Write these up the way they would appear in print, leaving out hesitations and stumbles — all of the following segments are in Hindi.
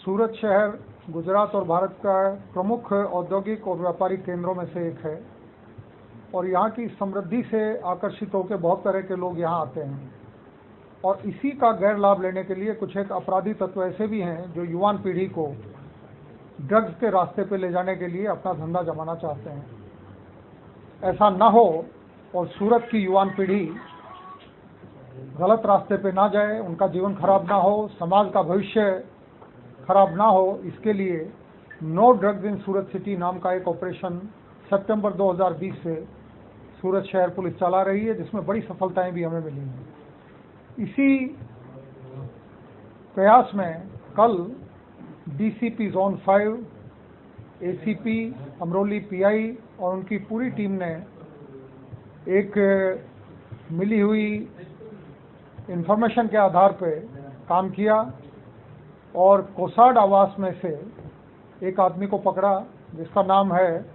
सूरत शहर गुजरात और भारत का प्रमुख औद्योगिक और व्यापारिक केंद्रों में से एक है और यहाँ की समृद्धि से आकर्षित होकर बहुत तरह के लोग यहाँ आते हैं और इसी का गैर लाभ लेने के लिए कुछ एक अपराधी तत्व ऐसे भी हैं जो युवान पीढ़ी को ड्रग्स के रास्ते पे ले जाने के लिए अपना धंधा जमाना चाहते हैं। ऐसा ना हो और सूरत की युवान पीढ़ी गलत रास्ते पे ना जाए, उनका जीवन खराब ना हो, समाज का भविष्य खराब ना हो, इसके लिए no drugs in Surat city नाम का एक ऑपरेशन सितंबर 2020 से सूरत शहर पुलिस चला रही है, जिसमें बड़ी सफलताएं भी हमें मिली हैं। इसी प्रयास में कल DCP zone 5, ACP Amroli pi और उनकी पूरी टीम ने एक मिली हुई इंफॉर्मेशन के आधार पर काम किया और कोसाड आवास में से एक आदमी को पकड़ा जिसका नाम है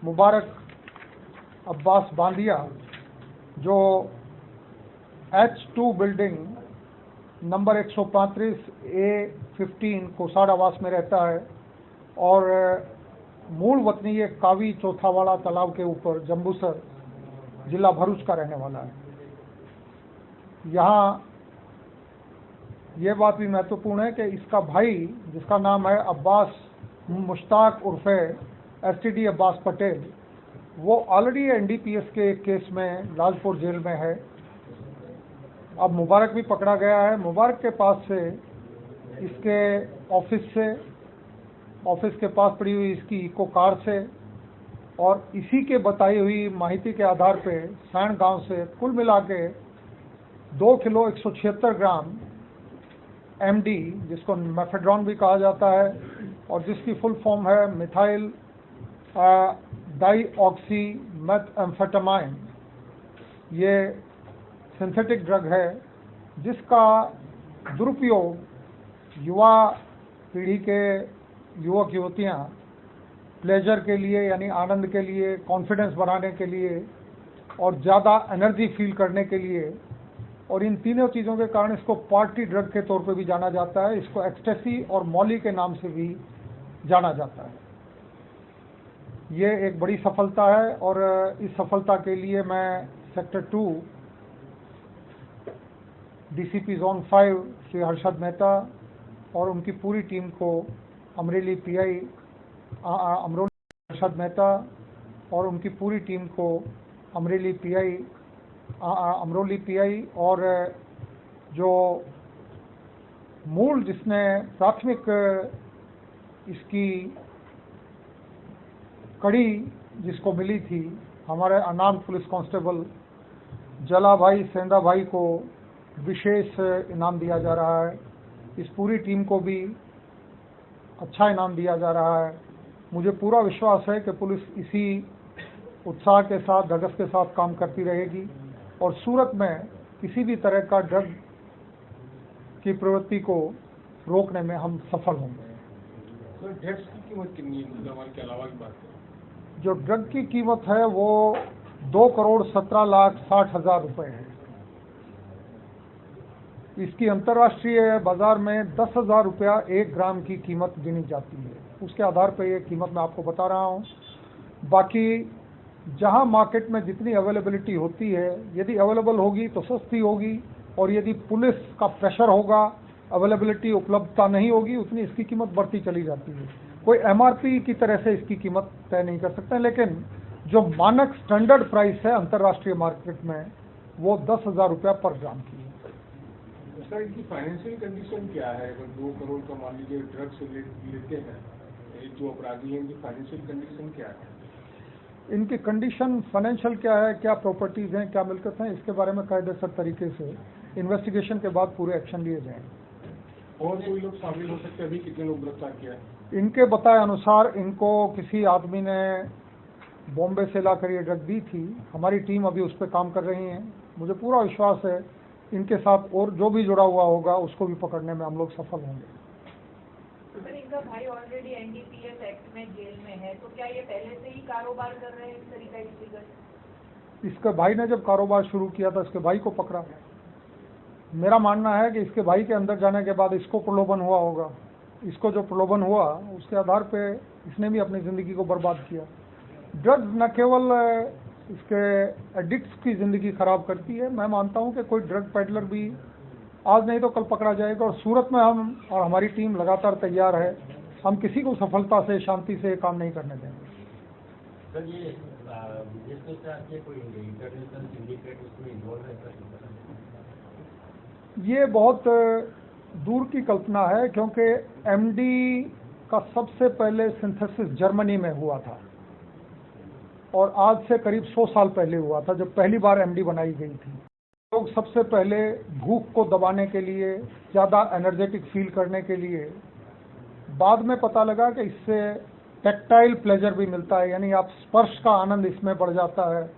मुबारक अब्बास बांदिया, जो H2 बिल्डिंग नंबर 135A15 कोसाड आवास में रहता है और मूल वतनी ये कावी चौथावाड़ा तालाब के ऊपर जम्बूसर जिला भरूच का रहने वाला है। यहाँ ये बात भी महत्वपूर्ण है कि इसका भाई जिसका नाम है अब्बास मुश्ताक उर्फे एसटीडी अब्बास पटेल, वो ऑलरेडी एनडीपीएस के एक केस में लाजपुर जेल में है। अब मुबारक भी पकड़ा गया है। मुबारक के पास से इसके ऑफिस के पास पड़ी हुई इसकी इको कार से और इसी के बताई हुई माहिती के आधार पे सैन गांव से कुल मिला के 2 किलो 176 ग्राम एमडी, जिसको मेफेड्रॉन भी कहा जाता है और जिसकी फुल फॉर्म है मिथाइल डाईऑक्सी मेथएम्फेटामाइन, ये सिंथेटिक ड्रग है जिसका दुरुपयोग युवा पीढ़ी के युवक युवतियाँ प्लेजर के लिए यानी आनंद के लिए, कॉन्फिडेंस बढ़ाने के लिए और ज़्यादा एनर्जी फील करने के लिए, और इन तीनों चीज़ों के कारण इसको पार्टी ड्रग के तौर पे भी जाना जाता है। इसको एक्सटेसी और मॉली के नाम से भी जाना जाता है। ये एक बड़ी सफलता है और इस सफलता के लिए मैं sector 2 DCP zone 5 Shri Harshad Mehta और उनकी पूरी टीम को अमरोली पीआई हर्षद मेहता और उनकी पूरी टीम को अमरोली पीआई और जो मूल जिसने प्राथमिक इसकी कड़ी जिसको मिली थी, हमारे अनाम पुलिस कांस्टेबल जला भाई सेंधा भाई को विशेष इनाम दिया जा रहा है। इस पूरी टीम को भी अच्छा इनाम दिया जा रहा है। मुझे पूरा विश्वास है कि पुलिस इसी उत्साह के साथ, धगस के साथ काम करती रहेगी और सूरत में किसी भी तरह का ड्रग की प्रवृत्ति को रोकने में हम सफल होंगे। तो ड्रग्स की कीमत कितनी है मुद्दामाल के अलावा की बात करें? जो ड्रग की कीमत है वो 2,17,60,000 रुपए है। इसकी अंतर्राष्ट्रीय बाजार में 10,000 रुपया 1 ग्राम की कीमत गिनी जाती है। उसके आधार पर ये कीमत मैं आपको बता रहा हूँ। बाकी जहाँ मार्केट में जितनी अवेलेबिलिटी होती है, यदि अवेलेबल होगी तो सस्ती होगी और यदि पुलिस का प्रेशर होगा, अवेलेबिलिटी उपलब्धता नहीं होगी, उतनी इसकी कीमत बढ़ती चली जाती है। कोई एमआरपी की तरह से इसकी कीमत तय नहीं कर सकते, लेकिन जो मानक स्टैंडर्ड प्राइस है अंतर्राष्ट्रीय मार्केट में वो 10,000 रुपया पर ग्राम की है। सर, इनकी फाइनेंशियल कंडीशन क्या है? अगर 2 करोड़ का मान लीजिए ड्रग्स लेते हैं, जो अपराधी हैं, इनकी फाइनेंशियल कंडीशन क्या है? इनकी कंडीशन फाइनेंशियल क्या है, क्या प्रॉपर्टीज़ हैं, क्या मिलकत हैं, इसके बारे में कायदेसर तरीके से इन्वेस्टिगेशन के बाद पूरे एक्शन लिए जाएंगे। और कोई लोग शामिल हो सकते हैं? अभी कितने लोग गिरफ्तार किया है? इनके बताए अनुसार इनको किसी आदमी ने बॉम्बे से लाकर ये ड्रग दी थी। हमारी टीम अभी उस पर काम कर रही है। मुझे पूरा विश्वास है इनके साथ और जो भी जुड़ा हुआ होगा उसको भी पकड़ने में हम लोग सफल होंगे। सर, इनका भाई ऑलरेडी एनडीपीएस एक्ट में जेल में है, तो क्या ये पहले से ही कारोबार कर रहे हैं इस तरीका की? इसके भाई ने जब कारोबार शुरू किया था इसके भाई को पकड़ा। मेरा मानना है कि इसके भाई के अंदर जाने के बाद इसको प्रलोभन हुआ होगा, इसको जो प्रलोभन हुआ उसके आधार पे इसने भी अपनी ज़िंदगी को बर्बाद किया। ड्रग्स न केवल इसके एडिक्ट्स की ज़िंदगी ख़राब करती है, मैं मानता हूं कि कोई ड्रग पेडलर भी आज नहीं तो कल पकड़ा जाएगा। और सूरत में हम और हमारी टीम लगातार तैयार है, हम किसी को सफलता से शांति से काम नहीं करने देंगे। सर ये कोई इंटरनेशनल सिंडिकेट उसमें इन्वॉल्व है? ये बहुत दूर की कल्पना है, क्योंकि एमडी का सबसे पहले सिंथेसिस जर्मनी में हुआ था और आज से करीब 100 साल पहले हुआ था जब पहली बार एमडी बनाई गई थी। लोग सबसे पहले भूख को दबाने के लिए, ज़्यादा एनर्जेटिक फील करने के लिए, बाद में पता लगा कि इससे टैक्टाइल प्लेजर भी मिलता है, यानी आप स्पर्श का आनंद इसमें बढ़ जाता है,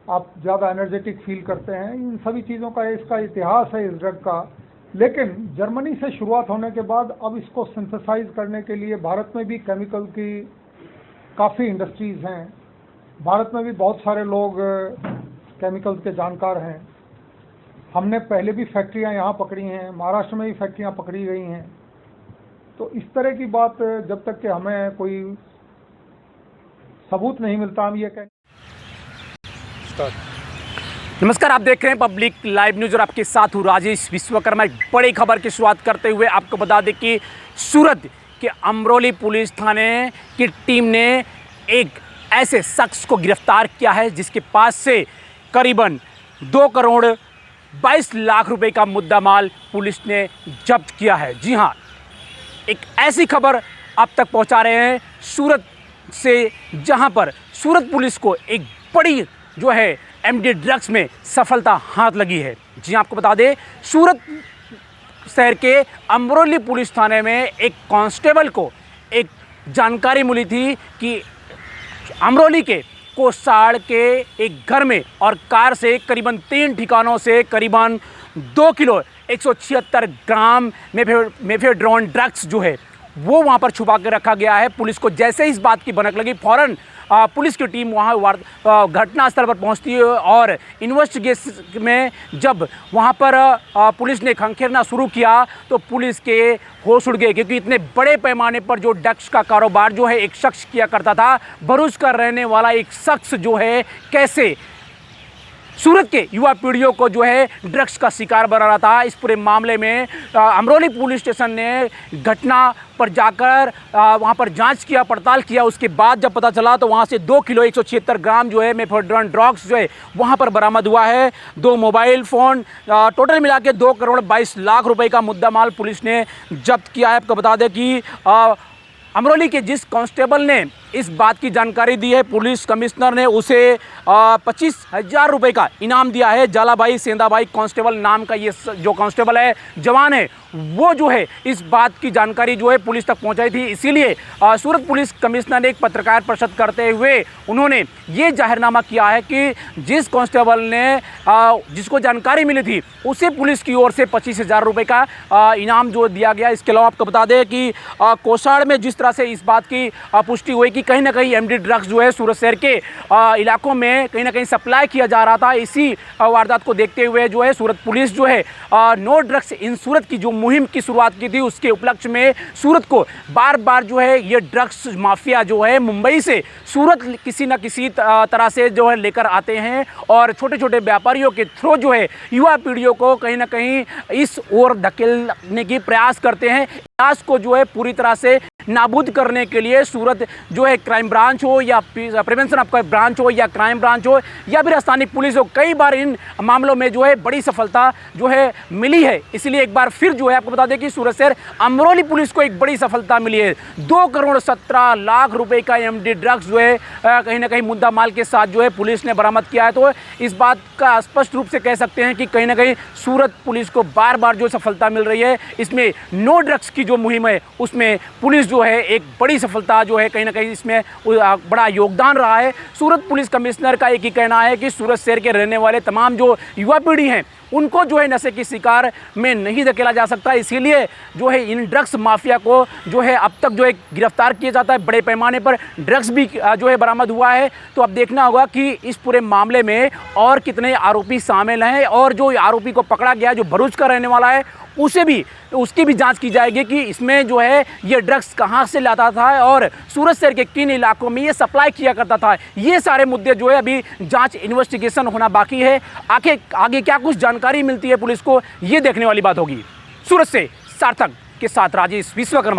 आप ज़्यादा एनर्जेटिक फील करते हैं। इन सभी चीज़ों का इसका इतिहास है इस ड्रग का। लेकिन जर्मनी से शुरुआत होने के बाद अब इसको सिंथेसाइज करने के लिए भारत में भी केमिकल की काफ़ी इंडस्ट्रीज़ हैं। भारत में भी बहुत सारे लोग केमिकल्स के जानकार हैं। हमने पहले भी फैक्ट्रियां यहाँ पकड़ी हैं, महाराष्ट्र में भी फैक्ट्रियां पकड़ी गई हैं। तो इस तरह की बात जब तक कि हमें कोई सबूत नहीं मिलता, हम ये कहें। नमस्कार, आप देख रहे हैं पब्लिक लाइव न्यूज़ और आपके साथ हूँ राजेश विश्वकर्मा। एक बड़ी खबर की शुरुआत करते हुए आपको बता दें कि सूरत के अमरोली पुलिस थाने की टीम ने एक ऐसे शख्स को गिरफ्तार किया है जिसके पास से करीबन 2 करोड़ 22 लाख रुपए का मुद्दा माल पुलिस ने जब्त किया है। जी हाँ, एक ऐसी खबर आप तक पहुंचा रहे हैं सूरत से, जहां पर सूरत पुलिस को एक बड़ी जो है एमडी ड्रग्स में सफलता हाथ लगी है। जी आपको बता दें, सूरत शहर के अमरोली पुलिस थाने में एक कांस्टेबल को एक जानकारी मिली थी कि अमरोली के कोसाड़ के एक घर में और कार से करीबन 3 ठिकानों से करीबन 2 किलो 176 ग्राम मेफेड्रोन ड्रग्स जो है वो वहाँ पर छुपा के रखा गया है। पुलिस को जैसे ही इस बात की भनक लगी, फौरन पुलिस की टीम वहाँ घटनास्थल पर पहुँचती है और इन्वेस्टिगेशन में जब वहाँ पर पुलिस ने खंखेरना शुरू किया तो पुलिस के होश उड़ गए, क्योंकि इतने बड़े पैमाने पर जो ड्रग्स का कारोबार जो है एक शख्स किया करता था, भरूच का रहने वाला एक शख्स जो है कैसे सूरत के युवा पीढ़ियों को जो है ड्रग्स का शिकार बना रहा था। इस पूरे मामले में अमरोली पुलिस स्टेशन ने घटना पर जाकर वहां पर जांच किया, पड़ताल किया। उसके बाद जब पता चला तो वहां से 2 किलो 176 ग्राम जो है मेफेड्रोन ड्रग्स जो है वहां पर बरामद हुआ है। 2 मोबाइल फ़ोन, टोटल मिला के 2 करोड़ 22 लाख रुपए का मुद्दा माल पुलिस ने जब्त किया है। आपको बता दें कि अमरोली के जिस कांस्टेबल ने इस बात की जानकारी दी है, पुलिस कमिश्नर ने उसे 25,000 रुपये का इनाम दिया है। जालाभाई सेंदाभाई कांस्टेबल नाम का ये जो कांस्टेबल है, जवान है, वो जो है इस बात की जानकारी जो है पुलिस तक पहुंचाई थी। इसीलिए सूरत पुलिस कमिश्नर ने एक पत्रकार परिषद करते हुए उन्होंने ये जाहिरनामा किया है कि जिस कांस्टेबल ने जिसको जानकारी मिली थी उसे पुलिस की ओर से 25,000 रुपये का इनाम जो दिया गया। इसके अलावा आपको बता दें कि कोसाड़ में जिस तरह से इस बात की पुष्टि हुई कि कहीं ना कहीं एमडी ड्रग्स जो है सूरत शहर के इलाकों में कहीं ना कहीं सप्लाई किया जा रहा था, इसी वारदात को देखते हुए जो है सूरत पुलिस जो है नो ड्रग्स इन सूरत की जो मुहिम की शुरुआत की थी, उसके उपलक्ष्य में सूरत को बार बार जो है ये ड्रग्स माफिया जो है मुंबई से सूरत किसी न किसी तरह से जो है लेकर आते हैं और छोटे छोटे व्यापारियों के थ्रू जो है युवा पीढ़ियों को कहीं ना कहीं इस ओर धकेलने की प्रयास करते हैं। इतिहास को जो है पूरी तरह से नाबूद करने के लिए सूरत जो है क्राइम ब्रांच हो या प्रिवेंशन ऑफ क्राइम ब्रांच हो या क्राइम ब्रांच हो या फिर स्थानीय पुलिस हो, कई बार इन मामलों में जो है बड़ी सफलता जो है मिली है। इसलिए एक बार फिर जो है आपको बता दें कि सूरत शहर अमरोली पुलिस को एक बड़ी सफलता मिली है। 2 करोड़ 17 लाख रुपए का एमडी ड्रग्स जो है कहीं ना कहीं मुद्दा माल के साथ जो है पुलिस ने बरामद किया है। तो इस बात का स्पष्ट रूप से कह सकते हैं कि कहीं ना कहीं सूरत पुलिस को बार बार जो सफलता मिल रही है। इसमें नो ड्रग्स की जो मुहिम है उसमें पुलिस जो है एक बड़ी सफलता जो है कहीं ना कहीं इसमें बड़ा योगदान रहा है। सूरत पुलिस कमिश्नर का एक ही कहना है कि सूरत शहर के रहने वाले तमाम जो युवा पीढ़ी हैं उनको जो है नशे की शिकार में नहीं धकेला जा सकता। इसीलिए जो है इन ड्रग्स माफिया को जो है अब तक जो है गिरफ्तार किया जाता है। बड़े पैमाने पर ड्रग्स भी जो है बरामद हुआ है। तो अब देखना होगा कि इस पूरे मामले में और कितने आरोपी शामिल हैं, और जो आरोपी को पकड़ा गया जो भरूच का रहने वाला है उसकी भी जांच की जाएगी कि इसमें जो है ये ड्रग्स कहां से लाता था और सूरत शहर के किन इलाकों में ये सप्लाई किया करता था। ये सारे मुद्दे जो है अभी जांच इन्वेस्टिगेशन होना बाकी है। आगे क्या कुछ जानकारी मिलती है पुलिस को, ये देखने वाली बात होगी। सूरत से सार्थक के साथ राजेश विश्वकर्मा।